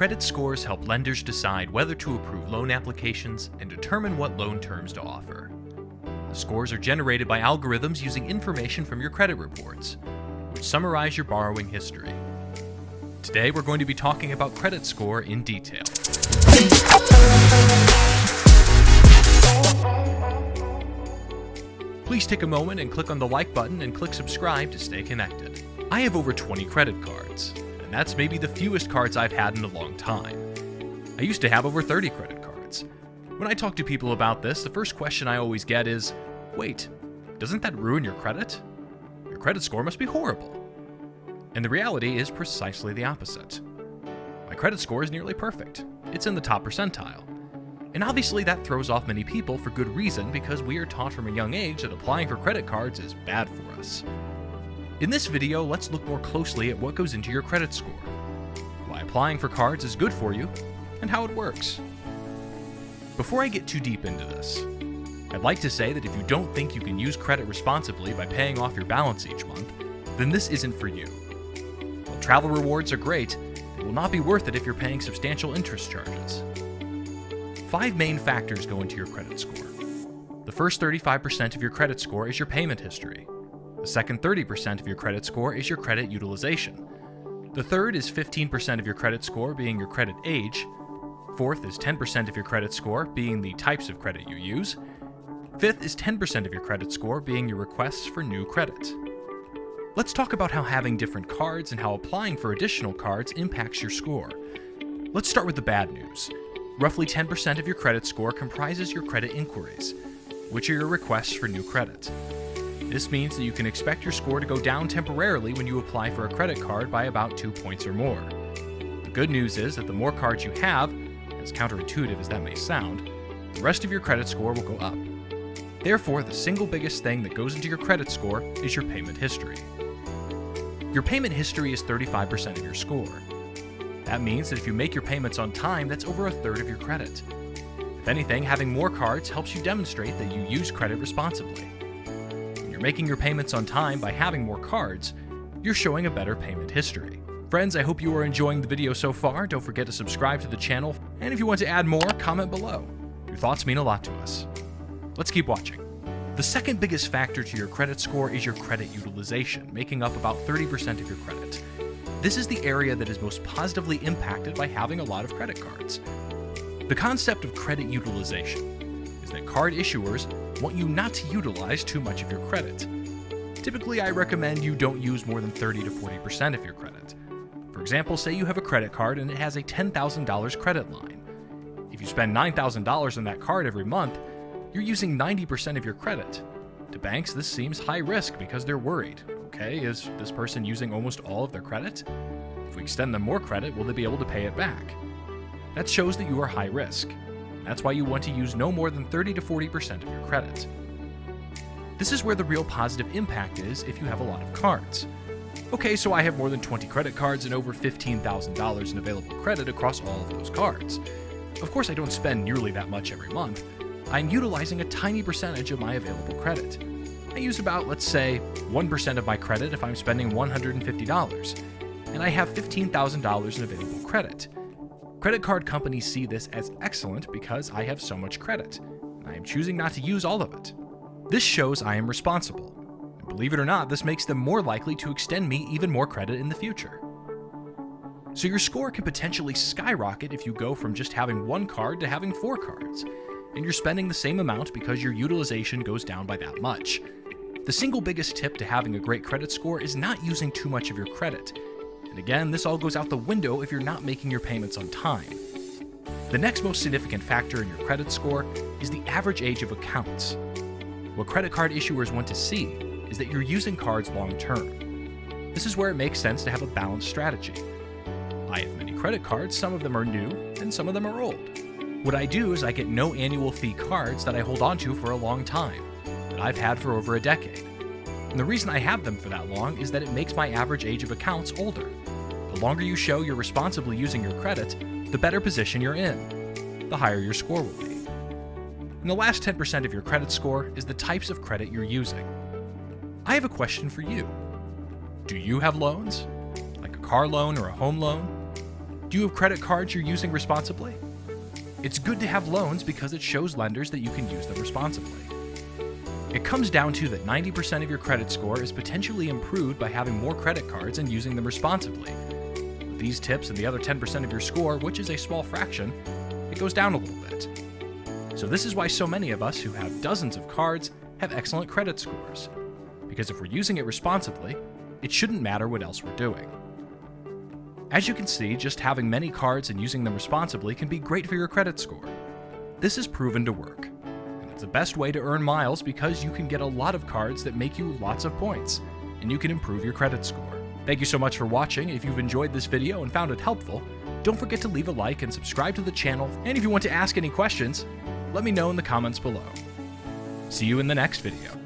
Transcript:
Credit scores help lenders decide whether to approve loan applications and determine what loan terms to offer. The scores are generated by algorithms using information from your credit reports, which summarize your borrowing history. Today, we're going to be talking about credit score in detail. Please take a moment and click on the like button and click subscribe to stay connected. I have over 20 credit cards, and that's maybe the fewest cards I've had in a long time. I used to have over 30 credit cards. When I talk to people about this, the first question I always get is, wait, doesn't that ruin your credit? Your credit score must be horrible. And the reality is precisely the opposite. My credit score is nearly perfect. It's in the top percentile. And obviously that throws off many people for good reason, because we are taught from a young age that applying for credit cards is bad for us. In this video, let's look more closely at what goes into your credit score, why applying for cards is good for you, and how it works. Before I get too deep into this, I'd like to say that if you don't think you can use credit responsibly by paying off your balance each month, then this isn't for you. While travel rewards are great, it will not be worth it if you're paying substantial interest charges. 5 main factors go into your credit score. The first 35% of your credit score is your payment history. The second 30% of your credit score is your credit utilization. The third is 15% of your credit score being your credit age. Fourth is 10% of your credit score being the types of credit you use. Fifth is 10% of your credit score being your requests for new credit. Let's talk about how having different cards and how applying for additional cards impacts your score. Let's start with the bad news. Roughly 10% of your credit score comprises your credit inquiries, which are your requests for new credit. This means that you can expect your score to go down temporarily when you apply for a credit card by about 2 points or more. The good news is that the more cards you have, as counterintuitive as that may sound, the rest of your credit score will go up. Therefore, the single biggest thing that goes into your credit score is your payment history. Your payment history is 35% of your score. That means that if you make your payments on time, that's over a third of your credit. If anything, having more cards helps you demonstrate that you use credit responsibly. When you're making your payments on time by having more cards, you're showing a better payment history. Friends, I hope you are enjoying the video so far. Don't forget to subscribe to the channel, and if you want to add more, comment below. Your thoughts mean a lot to us. Let's keep watching. The second biggest factor to your credit score is your credit utilization, making up about 30% of your credit. This is the area that is most positively impacted by having a lot of credit cards. The concept of credit utilization is that card issuers want you not to utilize too much of your credit. Typically, I recommend you don't use more than 30 to 40% of your credit. For example, say you have a credit card and it has a $10,000 credit line. If you spend $9,000 on that card every month, you're using 90% of your credit. To banks, this seems high risk because they're worried. Okay, is this person using almost all of their credit? If we extend them more credit, will they be able to pay it back? That shows that you are high risk. That's why you want to use no more than 30 to 40% of your credit. This is where the real positive impact is if you have a lot of cards. Okay, so I have more than 20 credit cards and over $15,000 in available credit across all of those cards. Of course, I don't spend nearly that much every month. I'm utilizing a tiny percentage of my available credit. I use about, let's say, 1% of my credit if I'm spending $150, and I have $15,000 in available credit. Credit card companies see this as excellent because I have so much credit, and I am choosing not to use all of it. This shows I am responsible, and believe it or not, this makes them more likely to extend me even more credit in the future. So your score can potentially skyrocket if you go from just having 1 card to having 4 cards, and you're spending the same amount because your utilization goes down by that much. The single biggest tip to having a great credit score is not using too much of your credit. And again, this all goes out the window if you're not making your payments on time. The next most significant factor in your credit score is the average age of accounts. What credit card issuers want to see is that you're using cards long term. This is where it makes sense to have a balanced strategy. I have many credit cards, some of them are new and some of them are old. What I do is I get no annual fee cards that I hold onto for a long time, that I've had for over a decade. And the reason I have them for that long is that it makes my average age of accounts older. The longer you show you're responsibly using your credit, the better position you're in, the higher your score will be. And the last 10% of your credit score is the types of credit you're using. I have a question for you. Do you have loans? Like a car loan or a home loan? Do you have credit cards you're using responsibly? It's good to have loans because it shows lenders that you can use them responsibly. It comes down to that 90% of your credit score is potentially improved by having more credit cards and using them responsibly. With these tips and the other 10% of your score, which is a small fraction, it goes down a little bit. So this is why so many of us who have dozens of cards have excellent credit scores. Because if we're using it responsibly, it shouldn't matter what else we're doing. As you can see, just having many cards and using them responsibly can be great for your credit score. This is proven to work. And it's the best way to earn miles because you can get a lot of cards that make you lots of points, and you can improve your credit score. Thank you so much for watching. If you've enjoyed this video and found it helpful, don't forget to leave a like and subscribe to the channel. And if you want to ask any questions, let me know in the comments below. See you in the next video.